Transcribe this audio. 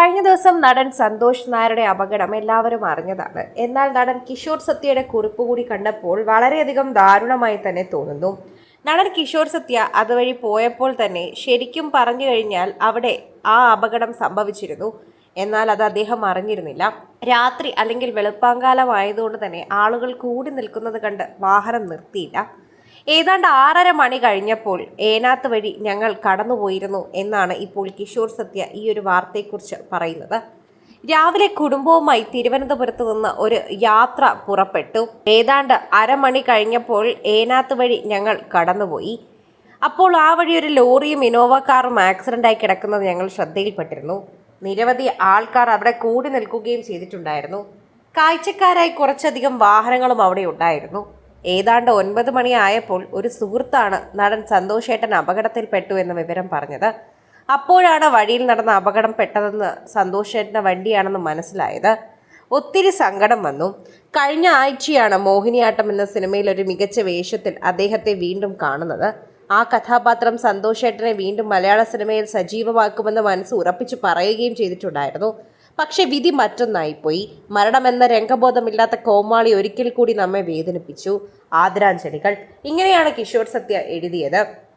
കഴിഞ്ഞ ദിവസം നടൻ സന്തോഷ് നായരുടെ അപകടം എല്ലാവരും അറിഞ്ഞതാണ്. എന്നാൽ നടൻ കിഷോർ സത്യയുടെ കുറിപ്പ് കൂടി കണ്ടപ്പോൾ വളരെയധികം ദാരുണമായി തന്നെ തോന്നുന്നു. നടൻ കിഷോർ സത്യ അതുവഴി പോയപ്പോൾ തന്നെ ശരിക്കും പറഞ്ഞു കഴിഞ്ഞാൽ അവിടെ ആ അപകടം സംഭവിച്ചിരുന്നു. എന്നാൽ അത് അദ്ദേഹം അറിഞ്ഞിരുന്നില്ല. രാത്രി അല്ലെങ്കിൽ വെളുപ്പാങ്കാലമായതുകൊണ്ട് തന്നെ ആളുകൾ കൂടി നിൽക്കുന്നത് കണ്ട് വാഹനം നിർത്തിയില്ല. ഏതാണ്ട് 6:30 മണി കഴിഞ്ഞപ്പോൾ ഏനാത്ത് വഴി ഞങ്ങൾ കടന്നുപോയിരുന്നു എന്നാണ് ഇപ്പോൾ കിഷോർ സത്യ ഈ ഒരു വാർത്തയെക്കുറിച്ച് പറയുന്നത്. രാവിലെ കുടുംബവുമായി തിരുവനന്തപുരത്ത് നിന്ന് ഒരു യാത്ര പുറപ്പെട്ടു. ഏതാണ്ട് അരമണി കഴിഞ്ഞപ്പോൾ ഏനാത്ത് വഴി ഞങ്ങൾ കടന്നുപോയി. അപ്പോൾ ആ വഴി ഒരു ലോറിയും ഇനോവ കാറും ആക്സിഡൻ്റായി കിടക്കുന്നത് ഞങ്ങൾ ശ്രദ്ധയിൽപ്പെട്ടിരുന്നു. നിരവധി ആൾക്കാർ അവിടെ കൂടി നിൽക്കുകയും ചെയ്തിട്ടുണ്ടായിരുന്നു. കാഴ്ചക്കാരായി കുറച്ചധികം വാഹനങ്ങളും അവിടെ ഉണ്ടായിരുന്നു. ഏതാണ്ട് 9 മണിയായപ്പോൾ ഒരു സുഹൃത്താണ് നടൻ സന്തോഷേട്ടൻ അപകടത്തിൽപ്പെട്ടു എന്ന വിവരം പറഞ്ഞത്. അപ്പോഴാണ് വഴിയിൽ നടന്ന അപകടം പെട്ടതെന്ന് സന്തോഷേട്ടൻ്റെ വണ്ടിയാണെന്ന് മനസ്സിലായത്. ഒത്തിരി സങ്കടം വന്നു. കഴിഞ്ഞ ആഴ്ചയാണ് മോഹിനിയാട്ടം എന്ന സിനിമയിൽ ഒരു മികച്ച വേഷത്തിൽ അദ്ദേഹത്തെ വീണ്ടും കാണുന്നത്. ആ കഥാപാത്രം സന്തോഷേട്ടനെ വീണ്ടും മലയാള സിനിമയിൽ സജീവമാക്കുമെന്ന് മനസ്സ് ഉറപ്പിച്ചു പറയുകയും ചെയ്തിട്ടുണ്ടായിരുന്നു. പക്ഷെ വിധി മറ്റൊന്നായിപ്പോയി. മരണമെന്ന രംഗബോധമില്ലാത്ത കോമാളി ഒരിക്കൽ കൂടി നമ്മെ വേദനിപ്പിച്ചു. ആദരാഞ്ജലികൾ. ഇങ്ങനെയാണ് കിഷോർ സത്യ എഴുതിയത്.